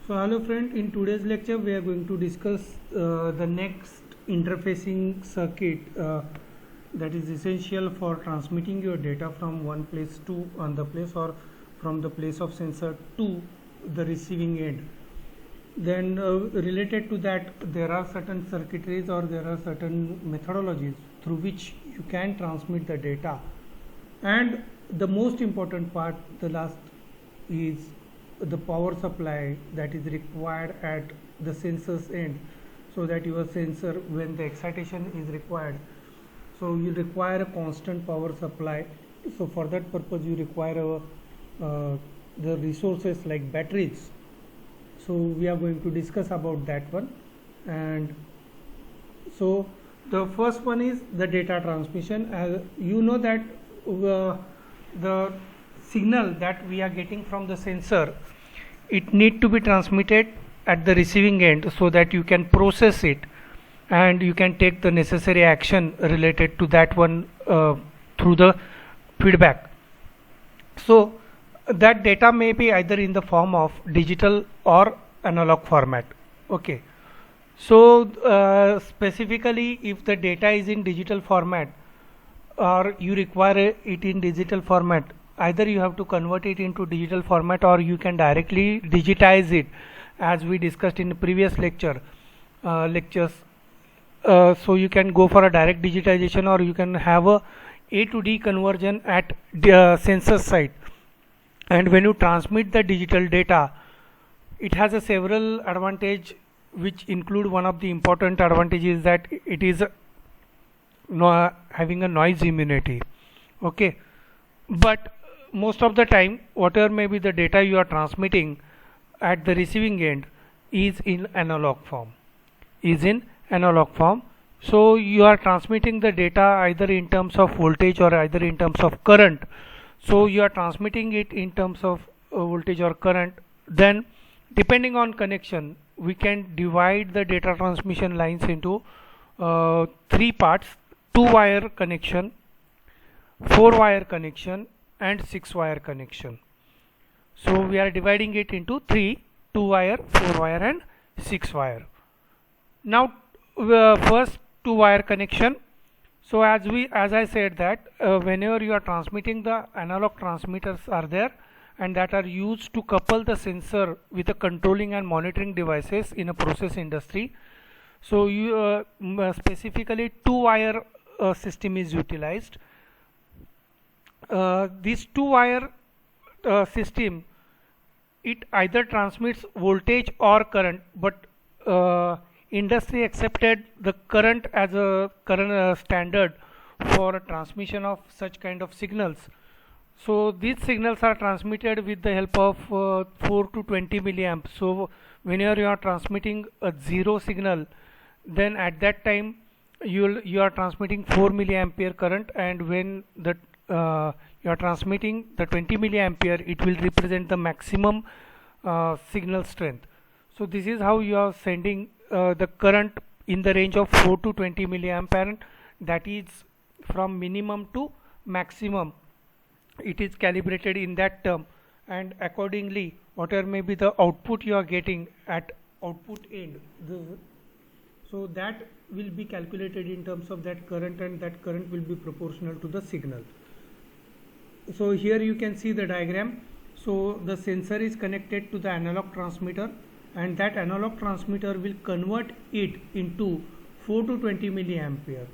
So hello friend, in today's lecture we are going to discuss the next interfacing circuit that is essential for transmitting your data from one place to another place or from the place of sensor to the receiving end. Then related to that, there are certain circuitries or there are certain methodologies through which you can transmit the data. And the most important part, the last, is the power supply that is required at the sensor's end, so that your sensor, when the excitation is required, so you require a constant power supply. So for that purpose you require the resources like batteries. So we are going to discuss about that one. And so the first one is the data transmission. You know that the signal that we are getting from the sensor, it need to be transmitted at the receiving end so that you can process it and you can take the necessary action related to that one through the feedback. So that data may be either in the form of digital or analog format. Okay, so specifically if the data is in digital format or you require it in digital format, either you have to convert it into digital format or you can directly digitize it, as we discussed in the previous lectures. So you can go for a direct digitization, or you can have A to D conversion at the sensor side. And when you transmit the digital data, it has a several advantage, which include one of the important advantages that it is having a noise immunity. Okay, but most of the time whatever may be the data you are transmitting at the receiving end is in analog form. So you are transmitting the data either in terms of voltage or either in terms of current. So you are transmitting it in terms of voltage or current. Then depending on connection, we can divide the data transmission lines into three parts: 2-wire connection, 4-wire connection, and 6-wire connection. So we are dividing it into 3: 2-wire, 4-wire, and 6-wire. Now first 2-wire connection. So as I said that whenever you are transmitting, the analog transmitters are there and that are used to couple the sensor with the controlling and monitoring devices in a process industry. So you specifically 2-wire system is utilized. This 2-wire system, it either transmits voltage or current, but industry accepted the current as a current standard for a transmission of such kind of signals. So these signals are transmitted with the help of 4 to 20 milliamps. So whenever you are transmitting a zero signal, then at that time you are transmitting 4 milliampere current, and when the you are transmitting the 20 milliampere, it will represent the maximum signal strength. So this is how you are sending the current in the range of 4 to 20 milliampere, that is from minimum to maximum. It is calibrated in that term, and accordingly whatever may be the output you are getting at output end, so that will be calculated in terms of that current, and that current will be proportional to the signal. So here you can see the diagram. So the sensor is connected to the analog transmitter, and that analog transmitter will convert it into 4 to 20 milliampere.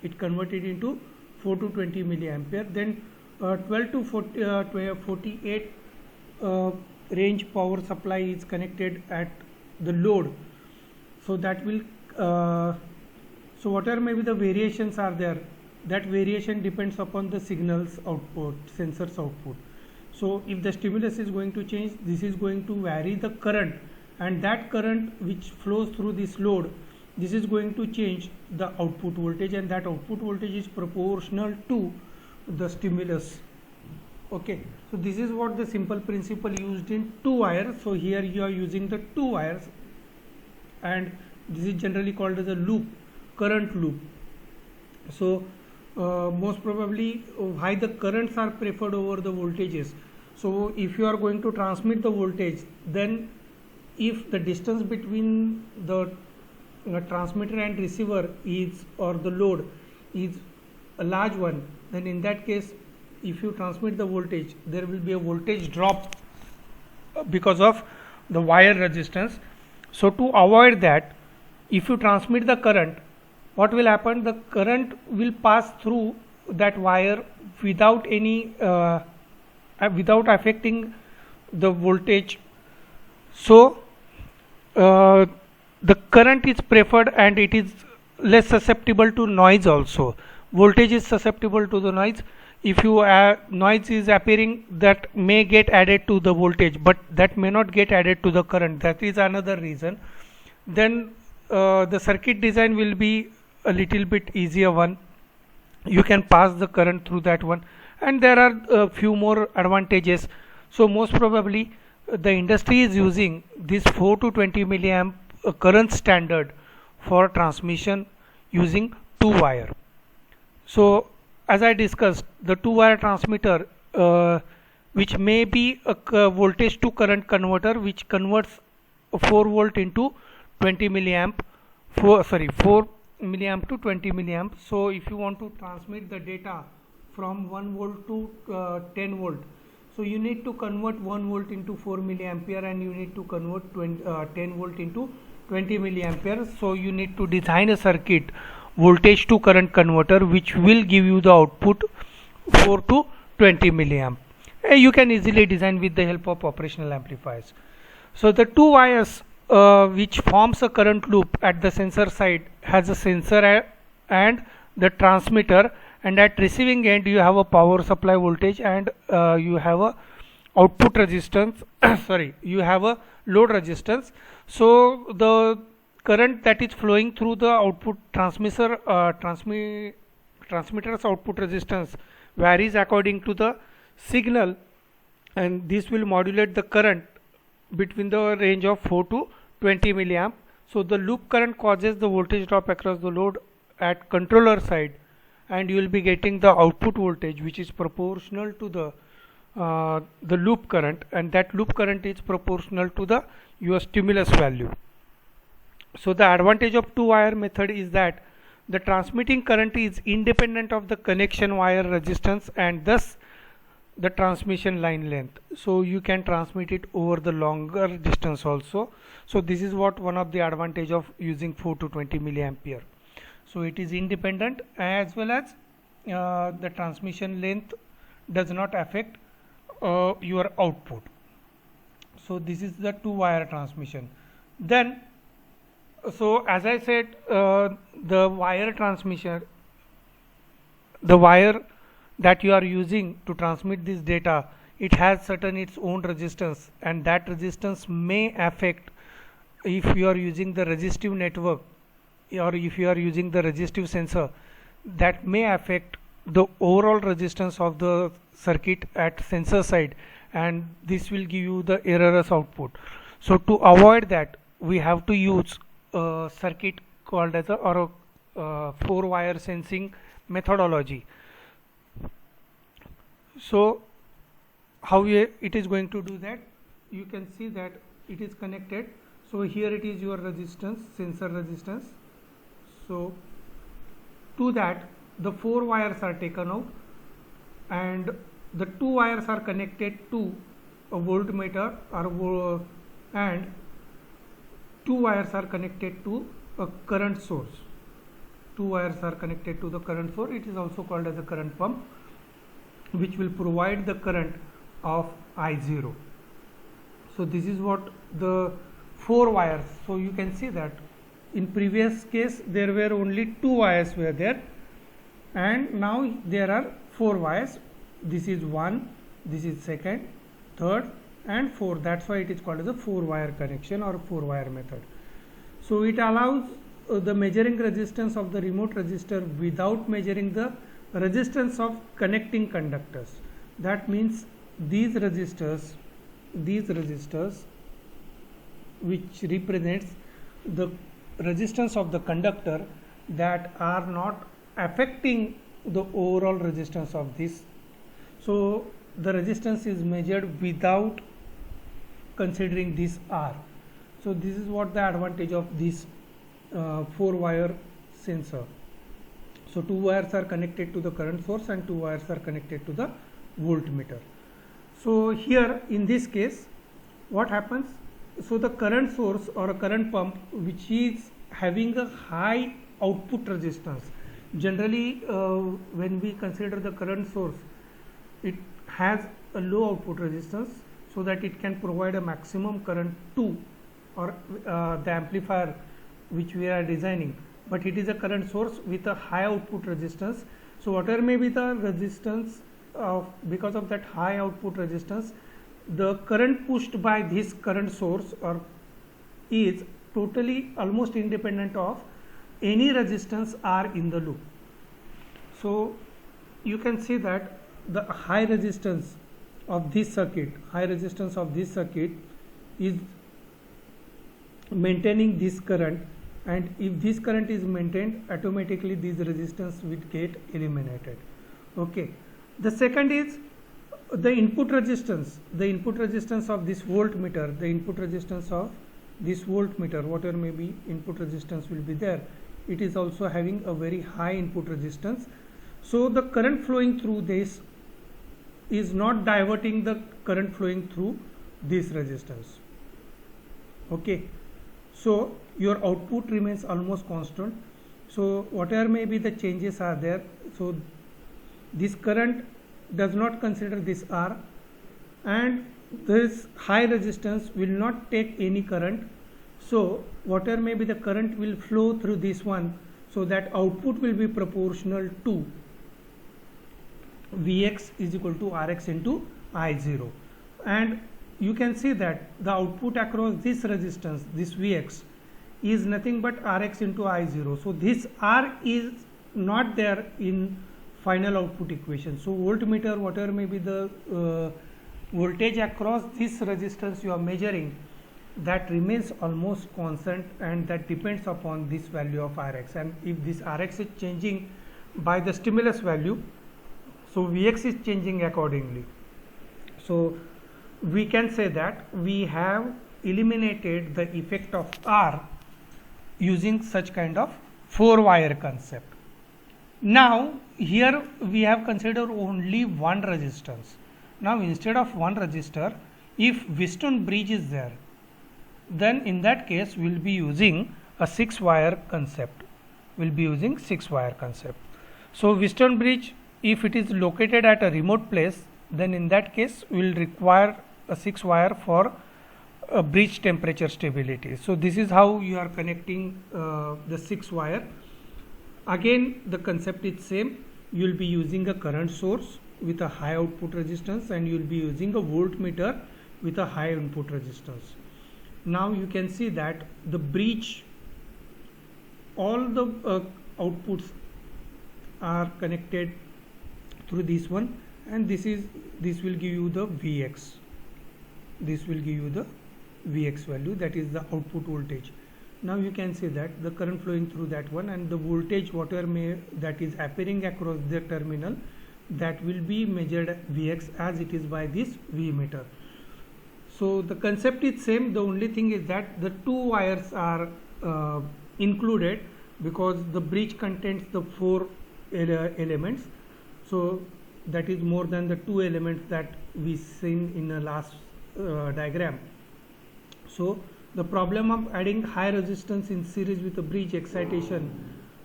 It converted into 4 to 20 milliampere. Then 12 to 48 range power supply is connected at the load. So that will so whatever maybe the variations are there, that variation depends upon the signals output, sensor's output. So if the stimulus is going to change, this is going to vary the current, and that current which flows through this load, this is going to change the output voltage, and that output voltage is proportional to the stimulus. Okay, so this is what the simple principle used in 2-wire. So here you are using the 2 wires, and this is generally called as a loop, current loop. So most probably why the currents are preferred over the voltages. So if you are going to transmit the voltage, then if the distance between the transmitter and receiver is, or the load is a large one, then in that case, if you transmit the voltage, there will be a voltage drop because of the wire resistance. So to avoid that, if you transmit the current, what will happen? The current will pass through that wire without any without affecting the voltage. So the current is preferred, and it is less susceptible to noise also. Voltage is susceptible to the noise. If you noise is appearing, that may get added to the voltage, but that may not get added to the current. That is another reason. Then the circuit design will be a little bit easier one. You can pass the current through that one, and there are a few more advantages. So most probably the industry is using this 4 to 20 milliamp current standard for transmission using 2 wire. So as I discussed, the 2 wire transmitter which may be a voltage to current converter, which converts 4 volt into 20 milliamp 4 milliamp to 20 milliamp. So if you want to transmit the data from 1 volt to 10 volt, so you need to convert 1 volt into 4 milliampere, and you need to convert 10 volt into 20 milliampere. So you need to design a circuit voltage to current converter which will give you the output 4 to 20 milliamp. You can easily design with the help of operational amplifiers. So the 2 wires which forms a current loop at the sensor side has a sensor and the transmitter, and at receiving end you have a power supply voltage, and you have a output resistance you have a load resistance. So the current that is flowing through the output transmitter's output resistance varies according to the signal, and this will modulate the current between the range of 4 to 20 milliamp. So the loop current causes the voltage drop across the load at controller side, and you will be getting the output voltage which is proportional to the loop current, and that loop current is proportional to your stimulus value. So the advantage of 2 wire method is that the transmitting current is independent of the connection wire resistance, and thus the transmission line length. So you can transmit it over the longer distance also. So this is what one of the advantage of using 4 to 20 milliampere. So it is independent, as well as the transmission length does not affect your output. So this is the 2 wire transmission. Then so as I said, the wire transmission, the wire that you are using to transmit this data, it has certain its own resistance, and that resistance may affect if you are using the resistive network, or if you are using the resistive sensor, that may affect the overall resistance of the circuit at sensor side, and this will give you the errorless output. So to avoid that, we have to use a circuit called as a 4 wire sensing methodology. So how it is going to do that? You can see that it is connected. So here it is your resistance, sensor resistance. So to that the 4 wires are taken out, and the 2 wires are connected to a voltmeter, and 2 wires are connected to a current source. 2 wires are connected to the current source. It is also called as a current pump, which will provide the current of I0. So this is what the 4 wires. So you can see that in previous case there were only 2 wires were there, and now there are 4 wires. This is 1, this is 2nd, 3rd and 4th. That's why it is called as a 4 wire connection or 4 wire method. So it allows the measuring resistance of the remote resistor without measuring the resistance of connecting conductors. That means these resistors which represents the resistance of the conductor that are not affecting the overall resistance of this. So the resistance is measured without considering this R. So this is what the advantage of this 4-wire sensor. So 2 wires are connected to the current source and 2 wires are connected to the voltmeter. So here in this case what happens, so the current source or a current pump which is having a high output resistance, generally when we consider the current source, it has a low output resistance so that it can provide a maximum current to or the amplifier which we are designing, but it is a current source with a high output resistance. So whatever may be the resistance because of that high output resistance, the current pushed by this current source or is totally almost independent of any resistance R in the loop. So you can see that the high resistance of this circuit is maintaining this current, and if this current is maintained, automatically this resistance will get eliminated. Okay. The second is the input resistance of this voltmeter, whatever may be input resistance will be there, it is also having a very high input resistance. So the current flowing through this is not diverting the current flowing through this resistance. Okay, so your output remains almost constant. So whatever may be the changes are there, so this current does not consider this R, and this high resistance will not take any current. So whatever may be the current will flow through this one, so that output will be proportional to Vx is equal to Rx into I0, and you can see that the output across this resistance, this Vx, is nothing but Rx into I0. So this R is not there in final output equation. So voltmeter, whatever may be the voltage across this resistance you are measuring, that remains almost constant, and that depends upon this value of Rx. And if this Rx is changing by the stimulus value, so Vx is changing accordingly. So we can say that we have eliminated the effect of R using such kind of 4-wire concept. Now here we have considered only one resistance. Now instead of one resistor, if Wheatstone bridge is there, then in that case we will be using a 6-wire concept. So Wheatstone bridge, if it is located at a remote place, then in that case we will require a 6-wire for a bridge temperature stability. So this is how you are connecting the 6-wire. Again the concept is same. You will be using a current source with a high output resistance, and you will be using a voltmeter with a high input resistance. Now you can see that the bridge, all the outputs are connected through this one, and this will give you the Vx. This will give you the Vx value, that is the output voltage. Now you can see that the current flowing through that one, and the voltage whatever that is appearing across the terminal, that will be measured Vx as it is by this V meter. So the concept is same. The only thing is that the 2 wires are included because the bridge contains the 4 elements. So that is more than the 2 elements that we seen in the last diagram. So the problem of adding high resistance in series with a bridge excitation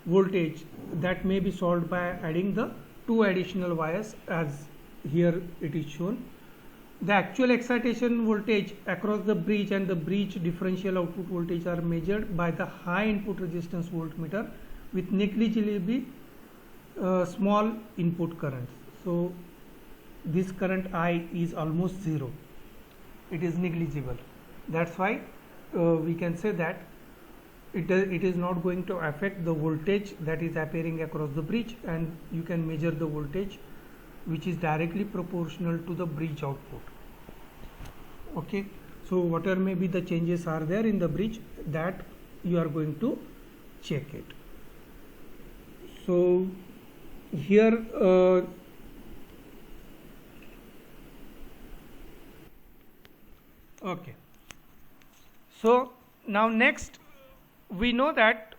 voltage, that may be solved by adding the 2 additional wires, as here it is shown. The actual excitation voltage across the bridge and the bridge differential output voltage are measured by the high input resistance voltmeter with negligibly small input currents. So this current I is almost 0. It is negligible. That's why we can say that it is not going to affect the voltage that is appearing across the bridge, and you can measure the voltage which is directly proportional to the bridge output. Okay, so whatever may be the changes are there in the bridge, that you are going to check it. So here okay, so Now next, we know that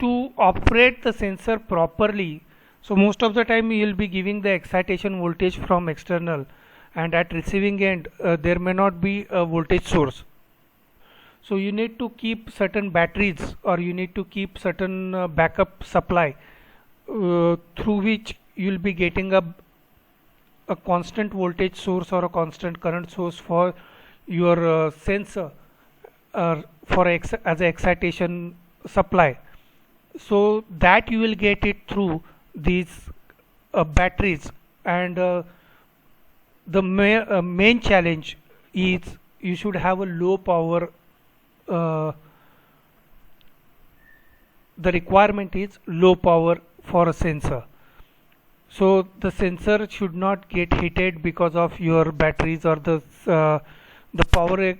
to operate the sensor properly, so most of the time you will be giving the excitation voltage from external, and at receiving end there may not be a voltage source. So you need to keep certain batteries, or you need to keep certain backup supply through which you will be getting a constant voltage source or a constant current source for your sensor as a excitation supply. So that you will get it through these batteries. And the main challenge is you should have a low power. uh, the requirement is low power for a sensor. So the sensor should not get heated because of your batteries, or the power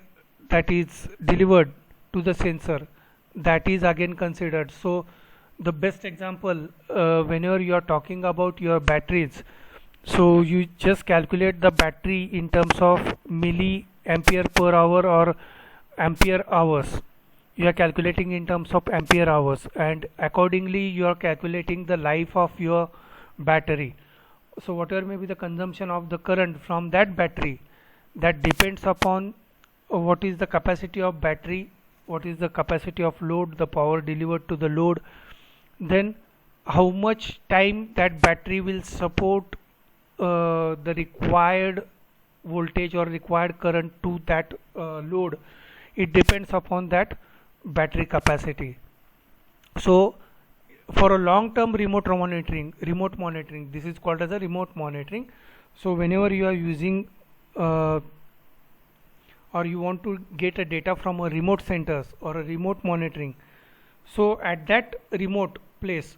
that is delivered to the sensor, that is again considered. So the best example, whenever you are talking about your batteries, so you just calculate the battery in terms of milliampere per hour or ampere hours. You are calculating in terms of ampere hours, and accordingly you are calculating the life of your battery. So whatever may be the consumption of the current from that battery, that depends upon what is the capacity of battery, what is the capacity of load, the power delivered to the load, then how much time that battery will support the required voltage or required current to that load. It depends upon that battery capacity. So for a long term remote monitoring, this is called as a remote monitoring. So whenever you are using or you want to get a data from a remote centers or a remote monitoring, so at that remote place,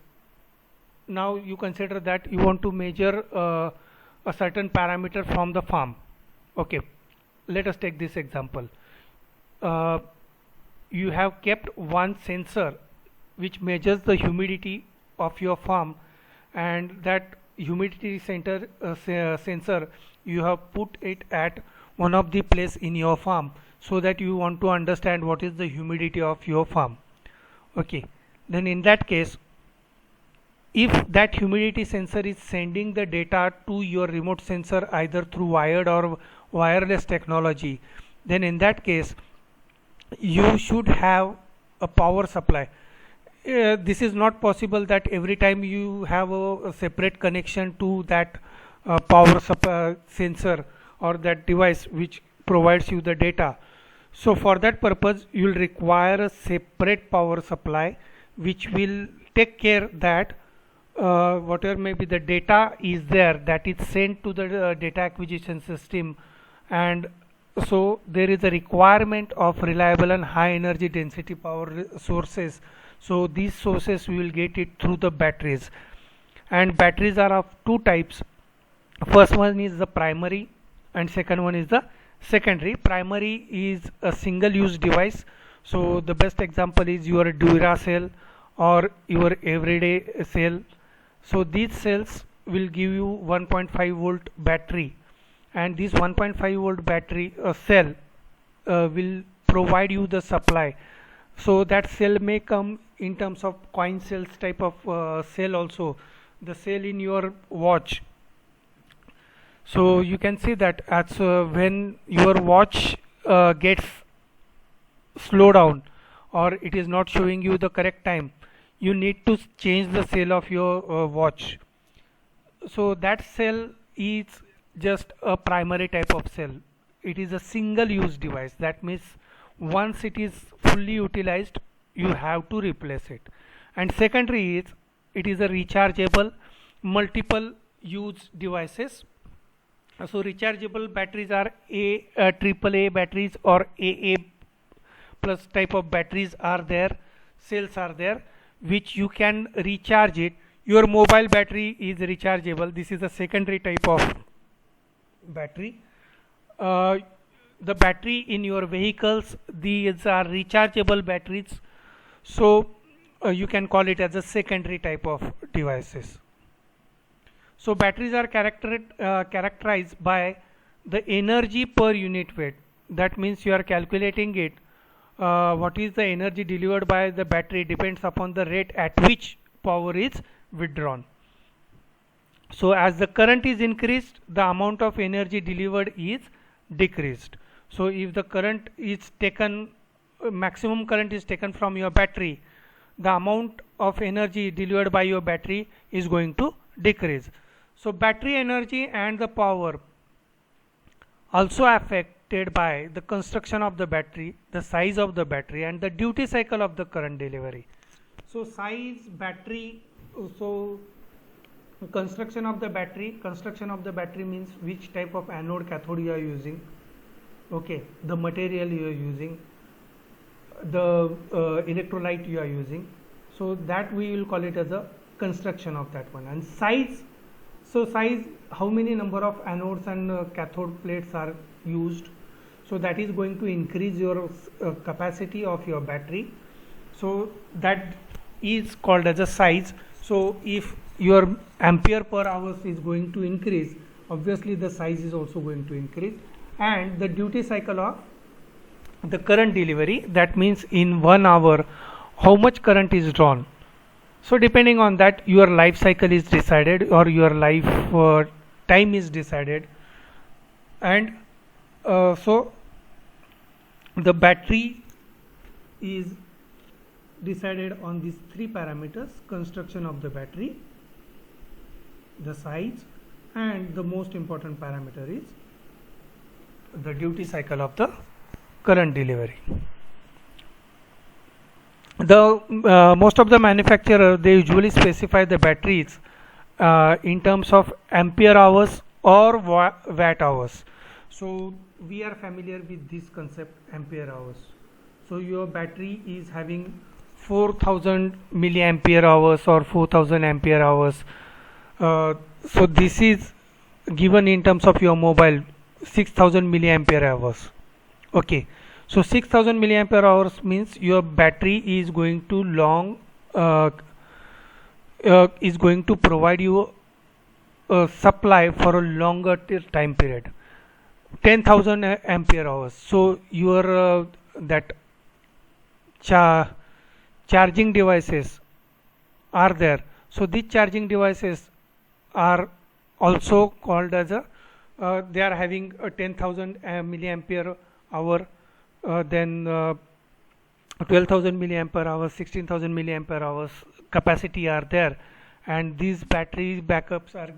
now you consider that you want to measure a certain parameter from the farm. Okay, let us take this example. uh, you have kept one sensor which measures the humidity of your farm, and that humidity sensor, you have put it at one of the place in your farm, so that you want to understand what is the humidity of your farm. Okay, then in that case, if that humidity sensor is sending the data to your remote sensor either through wired or wireless technology, then in that case you should have a power supply. This is not possible that every time you have a separate connection to that power sensor or that device which provides you the data. So for that purpose you will require a separate power supply which will take care that whatever may be the data is there, that is sent to the data acquisition system. And so there is a requirement of reliable and high energy density power sources. So these sources we will get it through the batteries, and batteries are of two types. First one is the primary and second one is the secondary. Primary is a single use device. So the best example is your Duracell or your everyday cell. So these cells will give you 1.5 volt battery, and this 1.5 volt battery cell will provide you the supply. So that cell may come in terms of coin cells type of cell also, the cell in your watch. So you can see that as when your watch gets slow down or it is not showing you the correct time, you need to change the cell of your watch. So that cell is just a primary type of cell. It is a single use device. That means once it is fully utilized, you have to replace it. And secondary is, it is a rechargeable multiple use devices. So rechargeable batteries are triple A batteries or AA plus type of batteries are there, cells are there, which you can recharge it. Your mobile battery is rechargeable. This is a secondary type of battery. uh, the battery in your vehicles, these are rechargeable batteries. So you can call it as a secondary type of devices. So batteries are characterized by the energy per unit weight. That means you are calculating it what is the energy delivered by the battery depends upon the rate at which power is withdrawn. So as the current is increased, the amount of energy delivered is decreased. So if the current is taken, maximum current is taken from your battery, the amount of energy delivered by your battery is going to decrease. So battery energy and the power also affected by the construction of the battery, the size of the battery, and the duty cycle of the current delivery. So size, battery, so construction of the battery means which type of anode cathode you are using, okay, the material you are using, the electrolyte you are using, so that we will call it as a construction of that one. And size, so size, how many number of anodes and cathode plates are used, so that is going to increase your capacity of your battery, so that is called as a size. So if your ampere per hour is going to increase, obviously the size is also going to increase. And the duty cycle of the current delivery, that means in 1 hour how much current is drawn. So depending on that, your life cycle is decided, or your life time is decided. And so the battery is decided on these 3 parameters: construction of the battery, the size, and the most important parameter is the duty cycle of the current delivery. The most of the manufacturer, they usually specify the batteries in terms of ampere hours or watt hours. So we are familiar with this concept, ampere hours. So your battery is having 4000 milliampere hours or 4000 ampere hours. So this is given in terms of your mobile, 6000 milliampere hours. Okay, so 6000 milliampere hours means your battery is going to provide you a supply for a longer time period, 10,000 ampere hours. So your that charging devices are there. So these charging devices are also called as a they are having a 10,000 milliampere hour, then 12,000 milliampere hours, 16,000 milliampere hours capacity are there, and these battery backups are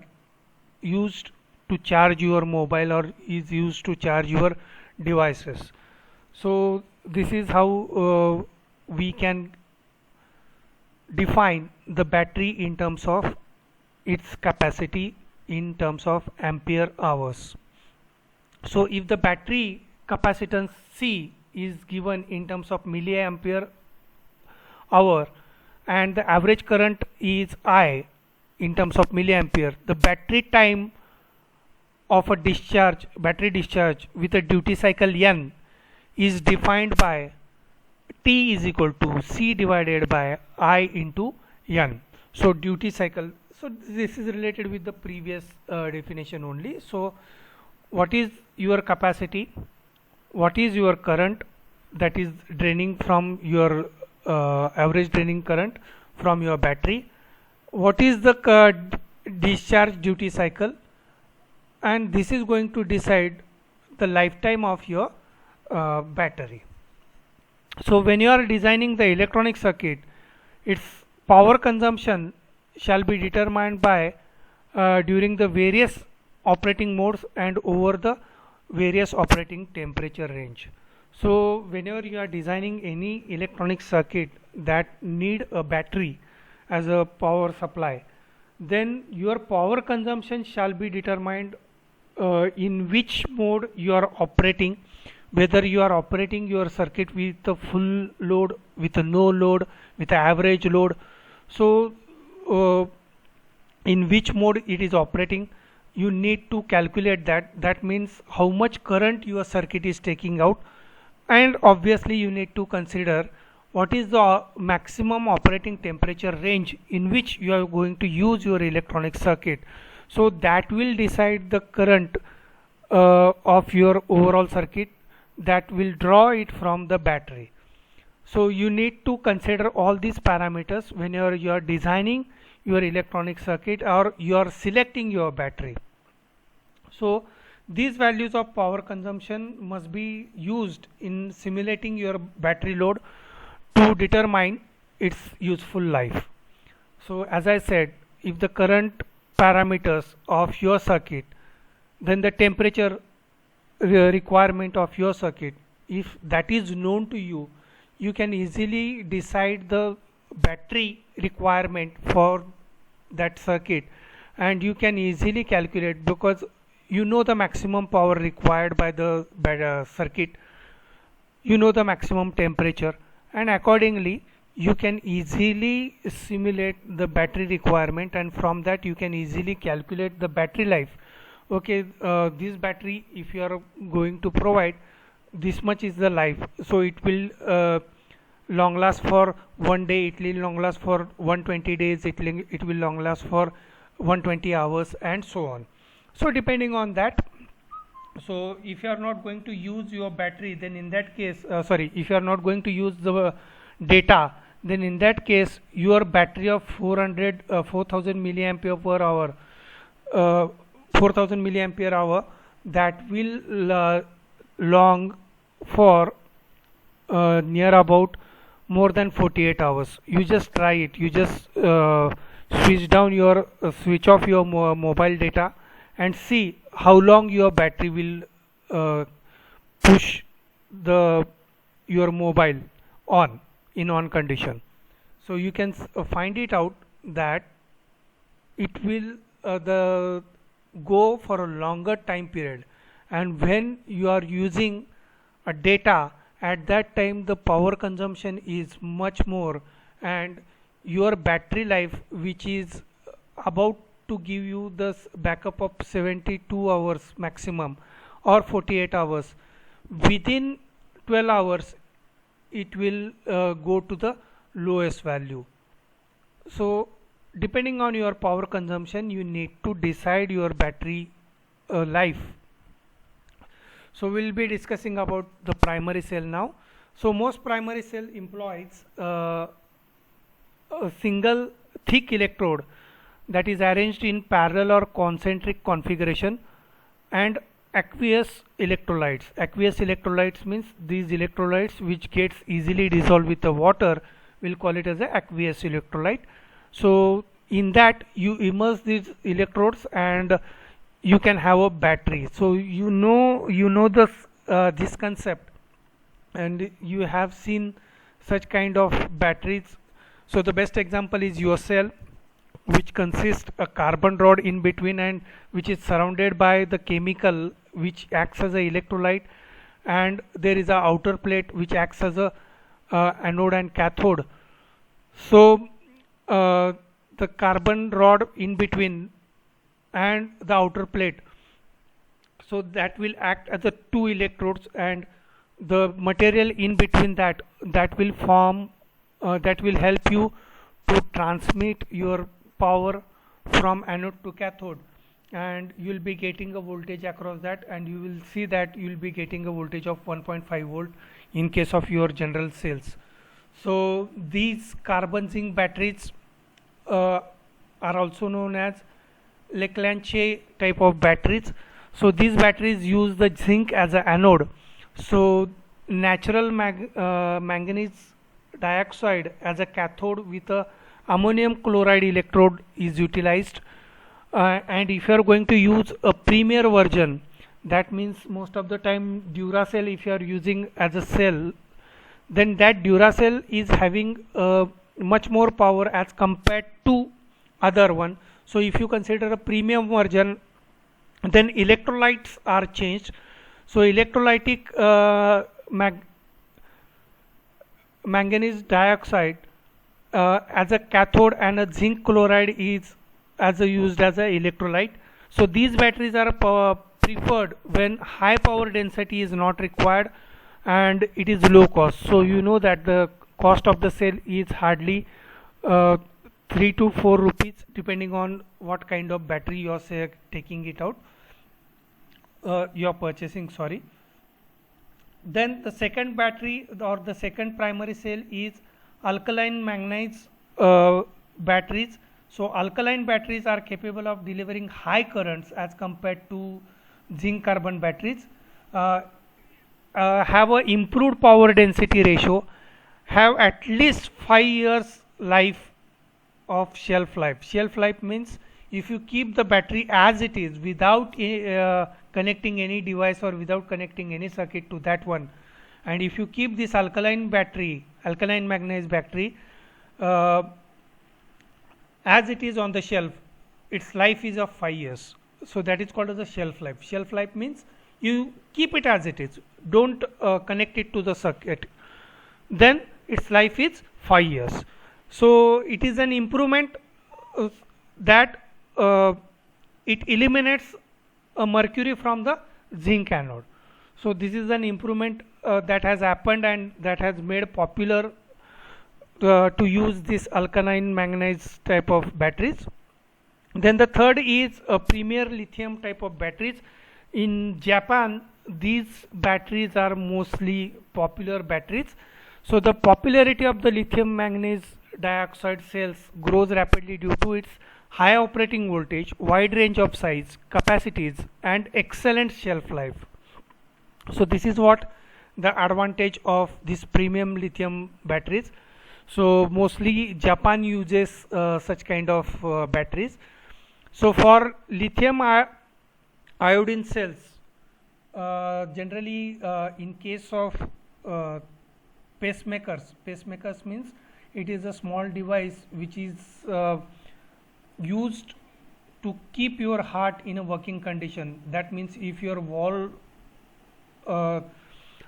used to charge your mobile or is used to charge your devices. So this is how we can define the battery in terms of its capacity in terms of ampere hours. So if the battery capacitance C is given in terms of milliampere hour and the average current is I in terms of milliampere, the battery time of a battery discharge with a duty cycle N is defined by T is equal to C divided by I into N. So duty cycle, so this is related with the previous definition only. So what is your capacity, what is your current that is draining from your average draining current from your battery, what is the discharge duty cycle, and this is going to decide the lifetime of your battery. So when you are designing the electronic circuit, its power consumption shall be determined by during the various operating modes and over the various operating temperature range. So whenever you are designing any electronic circuit that need a battery as a power supply, then your power consumption shall be determined in which mode you are operating, whether you are operating your circuit with a full load, with a no load, with an average load. So in which mode it is operating, you need to calculate that. That means how much current your circuit is taking out, and obviously you need to consider what is the maximum operating temperature range in which you are going to use your electronic circuit. So that will decide the current of your overall circuit, that will draw it from the battery. So you need to consider all these parameters when you're designing your electronic circuit or you're selecting your battery. So these values of power consumption must be used in simulating your battery load to determine its useful life. So as I said, if the current parameters of your circuit, then the temperature requirement of your circuit, if that is known to you, you can easily decide the battery requirement for that circuit, and you can easily calculate, because you know the maximum power required by the circuit, you know the maximum temperature, and accordingly you can easily simulate the battery requirement, and from that you can easily calculate the battery life. Okay, this battery, if you are going to provide this much is the life, so it will long last for 1 day, it will long last for 120 days, it will long last for 120 hours, and so on. So depending on that, so if you are not going to use your battery, then in that case, if you are not going to use the data, then in that case your battery of 4000 milliampere per hour, 4000 milliampere hour, that will long for near about more than 48 hours. You just try it, you just switch off your mobile data and see how long your battery will push your mobile on in on condition. So you can find it out that it will go for a longer time period, and when you are using a data, at that time the power consumption is much more, and your battery life, which is about to give you the backup of 72 hours maximum or 48 hours, within 12 hours it will go to the lowest value. So depending on your power consumption, you need to decide your battery life. So we'll be discussing about the primary cell now. So most primary cell employs a single thick electrode that is arranged in parallel or concentric configuration, and aqueous electrolytes. Aqueous electrolytes means these electrolytes which gets easily dissolved with the water, we'll call it as a aqueous electrolyte. So in that you immerse these electrodes and you can have a battery. So you know this concept, and you have seen such kind of batteries. So the best example is your cell, which consists a carbon rod in between and which is surrounded by the chemical which acts as a electrolyte, and there is a outer plate which acts as a anode and cathode. So the carbon rod in between and the outer plate, so that will act as the two electrodes, and the material in between that will form that will help you to transmit your power from anode to cathode, and you will be getting a voltage across that, and you will see that you will be getting a voltage of 1.5 volt in case of your general cells. So these carbon zinc batteries are also known as Leclanché type of batteries. So these batteries use the zinc as an anode. So natural manganese dioxide as a cathode with a ammonium chloride electrode is utilized. And if you are going to use a premier version, that means most of the time Duracell, if you are using as a cell, then that Duracell is having much more power as compared to other one. So if you consider a premium version, then electrolytes are changed. So electrolytic manganese dioxide as a cathode, and a zinc chloride is used as a electrolyte. So these batteries are preferred when high power density is not required and it is low cost. So you know that the cost of the cell is hardly 3 to 4 rupees, depending on what kind of battery you are taking it out, you are purchasing, sorry. Then the second battery or the second primary cell is alkaline manganese batteries. So alkaline batteries are capable of delivering high currents as compared to zinc carbon batteries, uh, have a improved power density ratio, have at least 5 years life of shelf life. Shelf life means if you keep the battery as it is without connecting any device or without connecting any circuit to that one, and if you keep this alkaline battery, alkaline manganese battery, uh, as it is on the shelf, its life is of 5 years. So that is called as the shelf life. Shelf life means you keep it as it is, don't connect it to the circuit, then its life is 5 years. So it is an improvement that it eliminates mercury from the zinc anode. So this is an improvement that has happened and that has made popular to use this alkaline manganese type of batteries. Then the third is a premier lithium type of batteries. In Japan, these batteries are mostly popular batteries. So the popularity of the lithium manganese dioxide cells grows rapidly due to its high operating voltage, wide range of size, capacities, and excellent shelf life. So this is what the advantage of this premium lithium batteries. So mostly Japan uses such kind of batteries. So for lithium iodine cells, generally in case of uh, pacemakers means it is a small device which is used to keep your heart in a working condition. That means if your wall uh,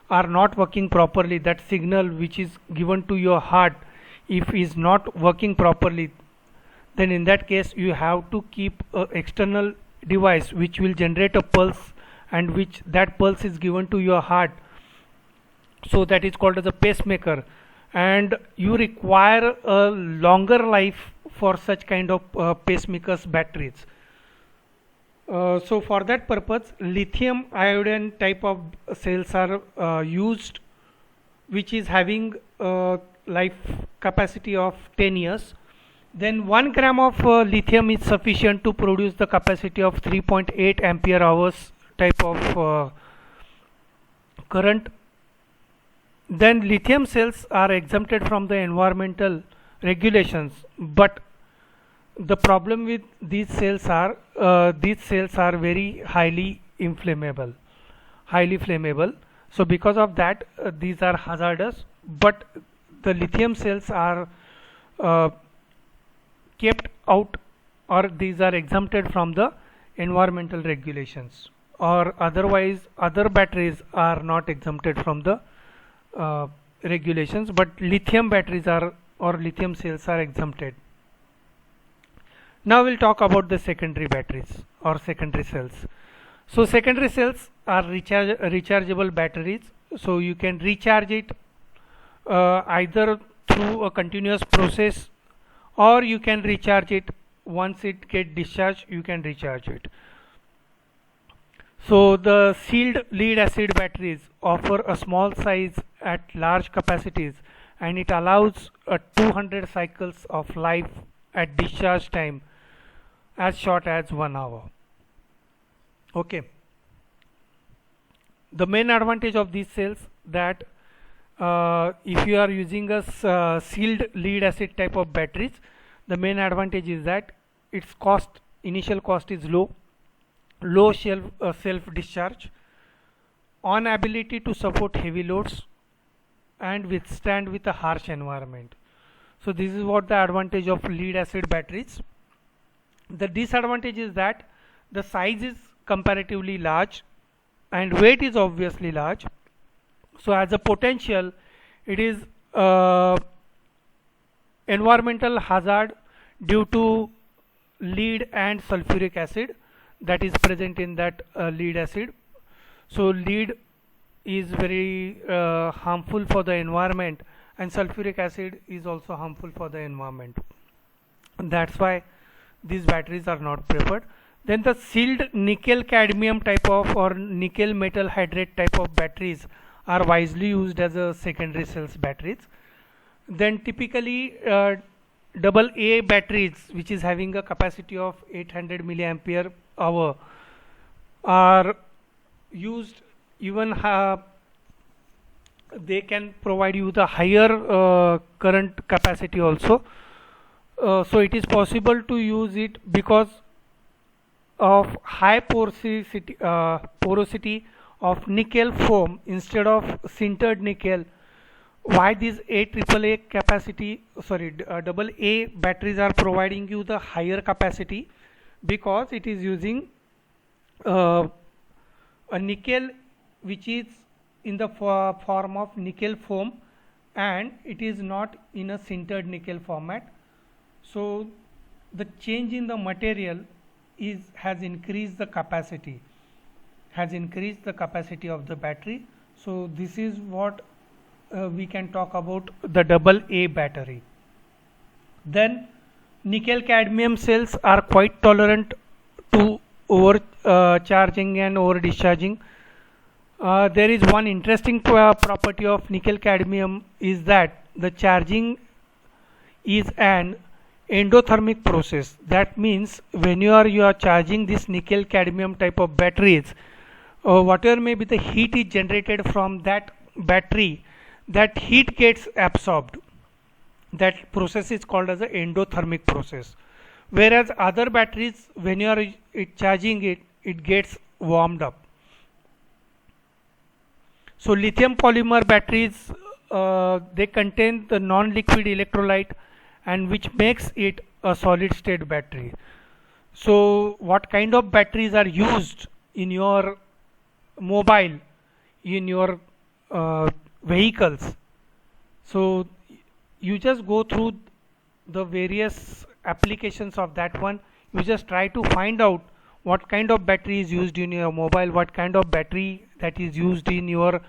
are not working properly, that signal which is given to your heart if is not working properly, then in that case you have to keep a external device which will generate a pulse, and which that pulse is given to your heart. So that is called as a pacemaker, and you require a longer life for such kind of pacemakers batteries. So for that purpose, lithium iodine type of cells are used, which is having life capacity of 10 years. Then 1 gram of lithium is sufficient to produce the capacity of 3.8 ampere hours type of current. Then lithium cells are exempted from the environmental regulations, but the problem with these cells are very highly inflammable, highly flammable. So because of that, these are hazardous, but the lithium cells are uh, kept out, or these are exempted from the environmental regulations, or otherwise other batteries are not exempted from the regulations, but lithium batteries are, or lithium cells are exempted. Now we'll talk about the secondary batteries or secondary cells. So secondary cells are rechargeable batteries. So you can recharge it either through a continuous process, or you can recharge it once it get discharged, you can recharge it. So the sealed lead acid batteries offer a small size at large capacities, and it allows 200 cycles of life at discharge time as short as 1 hour. Okay. The main advantage of these cells, that if you are using a sealed lead acid type of batteries, the main advantage is that its initial cost is low self discharge, on ability to support heavy loads, and withstand with a harsh environment. So this is what the advantage of lead acid batteries. The disadvantage is that the size is comparatively large and weight is obviously large. So as a potential, it is environmental hazard due to lead and sulfuric acid that is present in that lead acid. So lead is very harmful for the environment, and sulfuric acid is also harmful for the environment. That's why these batteries are not preferred. Then the sealed nickel cadmium type of, or nickel metal hydrate type of batteries are wisely used as a secondary cells batteries. Then typically double A batteries, which is having a capacity of 800 milliampere hour, are used. Even they can provide you the higher current capacity also. So it is possible to use it because of high porosity of nickel foam instead of sintered nickel. Why these AAA capacity, double A batteries are providing you the higher capacity? Because it is using a nickel which is in the form of nickel foam, and it is not in a sintered nickel format. So the change in the material has increased the capacity of the battery. So this is what we can talk about the double A battery. Then nickel cadmium cells are quite tolerant to overcharging and over discharging. There is one interesting property of nickel cadmium is that the charging is an endothermic process. That means when you are charging this nickel cadmium type of batteries, whatever may be the heat is generated from that battery, that heat gets absorbed. That process is called as the endothermic process. Whereas other batteries, when you are charging it, it gets warmed up. So lithium polymer batteries, they contain the non-liquid electrolyte, and which makes it a solid state battery. So what kind of batteries are used in your mobile, in your vehicles? So you just go through the various applications of that one. You just try to find out what kind of battery is used in your mobile, what kind of battery that is used in your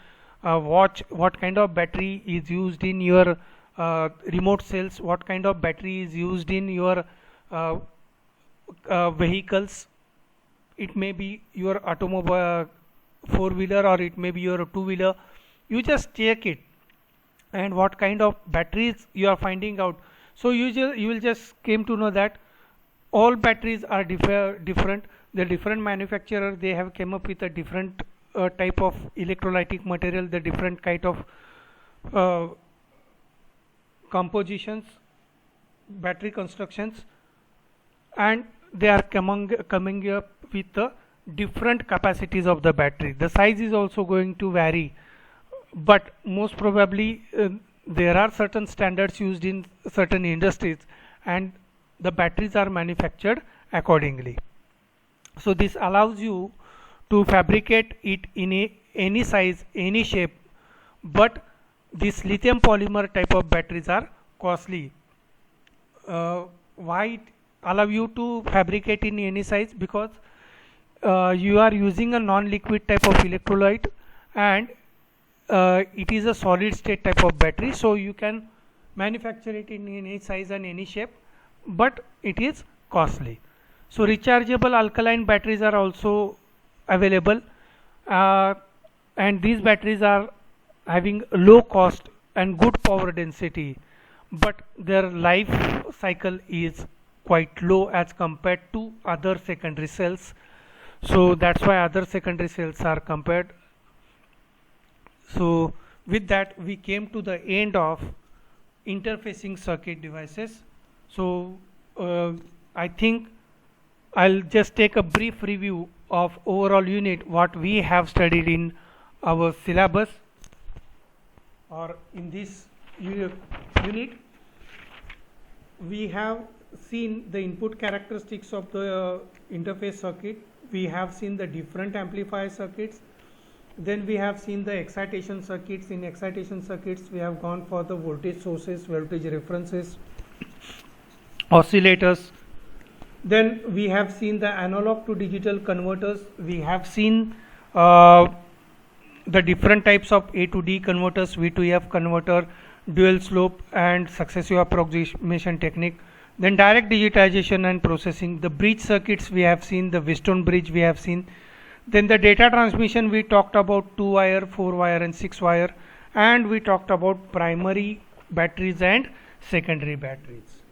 watch, what kind of battery is used in your remote cells, what kind of battery is used in your vehicles. It may be your automobile four-wheeler, or it may be your two-wheeler. You just check it, and what kind of batteries you are finding out. So you will just came to know that all batteries are different. The different manufacturer, they have came up with a different type of electrolytic material, the different kind of compositions, battery constructions, and they are coming up with the different capacities of the battery. The size is also going to vary, but most probably there are certain standards used in certain industries, and the batteries are manufactured accordingly. So this allows you to fabricate it in any size, any shape, but these lithium polymer type of batteries are costly. Why it allow you to fabricate in any size? Because you are using a non-liquid type of electrolyte, and it is a solid state type of battery, so you can manufacture it in any size and any shape, but it is costly. So rechargeable alkaline batteries are also available, and these batteries are having low cost and good power density, but their life cycle is quite low as compared to other secondary cells. So that's why other secondary cells are compared. So with that, we came to the end of interfacing circuit devices. So I think I'll just take a brief review of overall unit what we have studied in our syllabus, or in this unit. We have seen the input characteristics of the interface circuit. We have seen the different amplifier circuits. Then we have seen the excitation circuits. In excitation circuits, we have gone for the voltage sources, voltage references, oscillators. Then we have seen the analog to digital converters. We have seen the different types of A to D converters, V to F converter, dual slope and successive approximation technique. Then direct digitization and processing. The bridge circuits we have seen, the Wheatstone bridge we have seen. Then the data transmission, we talked about 2 wire, 4 wire and 6 wire, and we talked about primary batteries and secondary batteries.